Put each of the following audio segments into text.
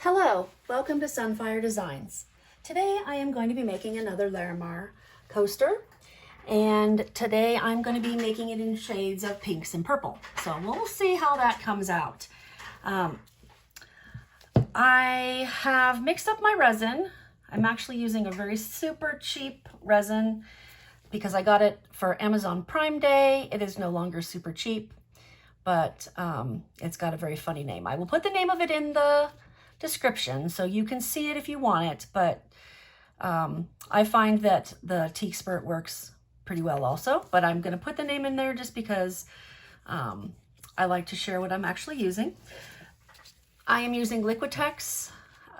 Hello, welcome to Sunfire Designs. Today I am going to be making another Larimar coaster, and today I'm going to be making it in shades of pinks and purple. So we'll see how that comes out. I have mixed up my resin. I'm actually using a very super cheap resin because I got it for Amazon Prime Day. It is no longer super cheap, but it's got a very funny name. I will put the name of it in the description so you can see it if you want it, but I find that the Teak Spurt works pretty well also, but I'm going to put the name in there just because I like to share what I'm actually using. I am using Liquitex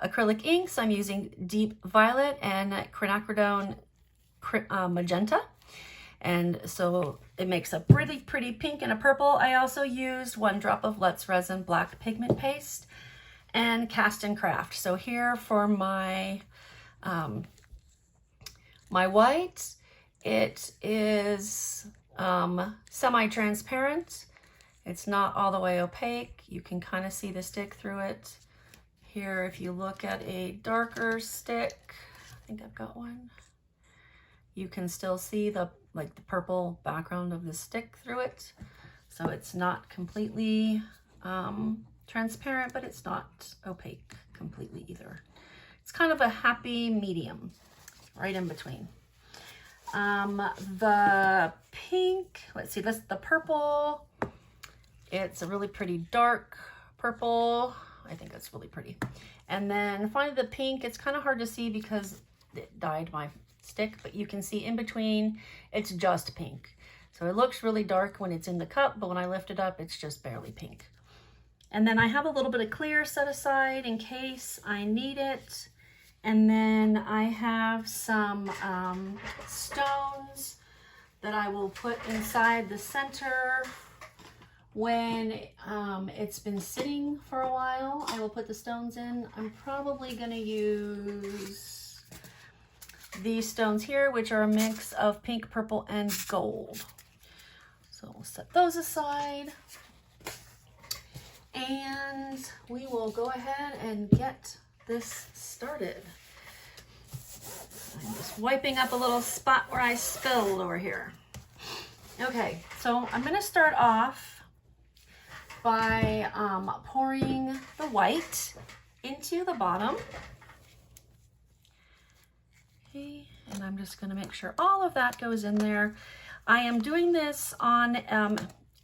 acrylic inks. I'm using Deep Violet and Quinacridone Magenta, and so it makes a really pretty pink and a purple. I also used 1 drop of Let's Resin black pigment paste and Cast and Craft. So here for my my white, it is semi-transparent. It's not all the way opaque. You can kind of see the stick through it. Here, if you look at a darker stick, I think I've got one, you can still see the purple background of the stick through it. So it's not completely transparent, but it's not opaque completely either. It's kind of a happy medium, right in between. The pink, let's see, that's the purple. It's a really pretty dark purple. I think that's really pretty. And then finally the pink, it's kind of hard to see because it dyed my stick, but you can see in between, it's just pink. So it looks really dark when it's in the cup, but when I lift it up, it's just barely pink. And then I have a little bit of clear set aside in case I need it. And then I have some stones that I will put inside the center. When it's been sitting for a while, I will put the stones in. I'm probably gonna use these stones here, which are a mix of pink, purple, and gold. So we'll set those aside. And we will go ahead and get this started. I'm just wiping up a little spot where I spilled over here. Okay, so I'm going to start off by pouring the white into the bottom. Okay, and I'm just going to make sure all of that goes in there. I am doing this on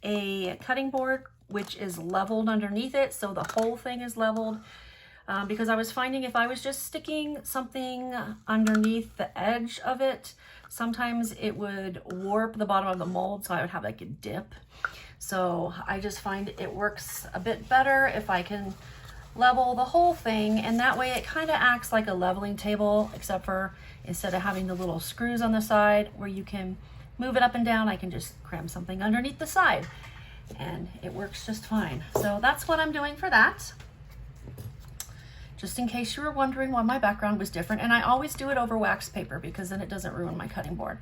a cutting board which is leveled underneath it, so the whole thing is leveled, because I was finding if I was just sticking something underneath the edge of it, sometimes it would warp the bottom of the mold, so I would have like a dip. So I just find it works a bit better if I can level the whole thing, and that way it kind of acts like a leveling table, except for instead of having the little screws on the side where you can move it up and down, I can just cram something underneath the side, and it works just fine. So that's what I'm doing for that. Just in case you were wondering why my background was different, and I always do it over wax paper because then it doesn't ruin my cutting board.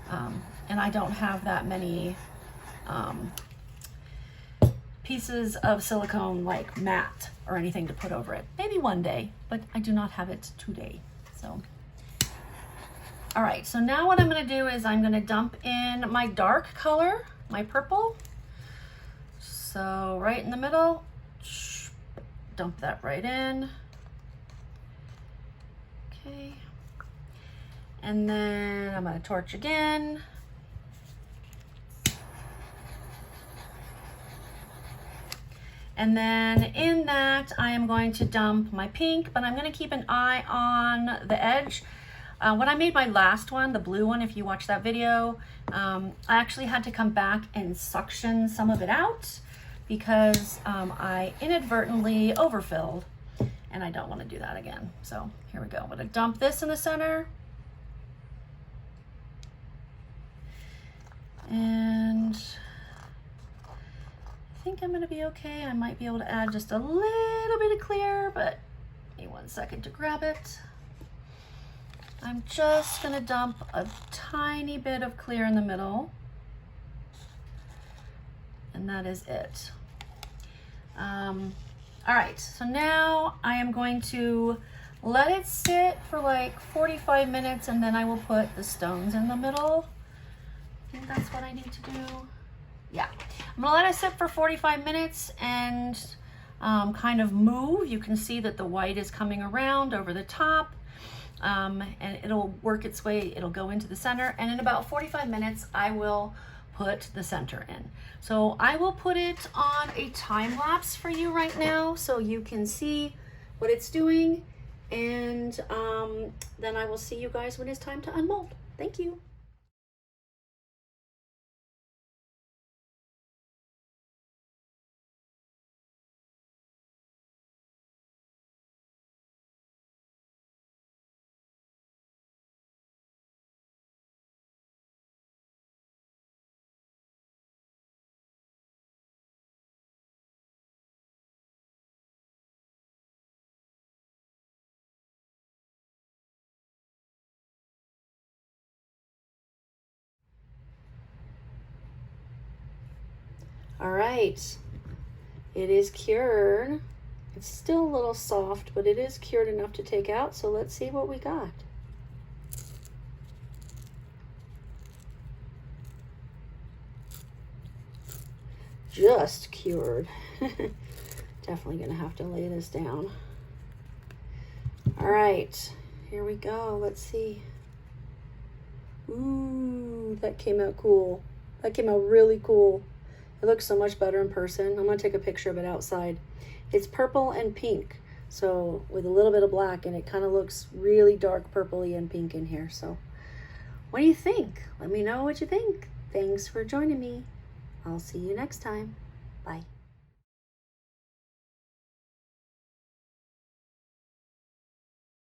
And I don't have that many pieces of silicone like matte or anything to put over it. Maybe one day, but I do not have it today. So, all right, so now what I'm gonna do is I'm gonna dump in my dark color, my purple. So right in the middle, dump that right in. Okay. And then I'm going to torch again. And then in that, I am going to dump my pink, but I'm going to keep an eye on the edge. When I made my last one, the blue one, if you watch that video, I actually had to come back and suction some of it out, because I inadvertently overfilled, and I don't want to do that again. So here we go. I'm going to dump this in the center. And I think I'm going to be okay. I might be able to add just a little bit of clear, but give me 1 second to grab it. I'm just going to dump a tiny bit of clear in the middle. And that is it. All right, so now I am going to let it sit for like 45 minutes and then I will put the stones in the middle. I think that's what I need to do. Yeah, I'm gonna let it sit for 45 minutes and kind of move. You can see that the white is coming around over the top, and it'll work its way, it'll go into the center, and in about 45 minutes I will put the center in. So I will put it on a time lapse for you right now so you can see what it's doing, and then I will see you guys when it's time to unmold. Thank you. All right, it is cured. It's still a little soft, but it is cured enough to take out. So let's see what we got. Just cured. Definitely gonna have to lay this down. All right, here we go. Let's see. Ooh, that came out cool. That came out really cool. It looks so much better in person. I'm gonna take a picture of it outside. It's purple and pink, so with a little bit of black, and it kind of looks really dark purpley and pink in here. So what do you think? Let me know what you think. Thanks for joining me. I'll see you next time. Bye.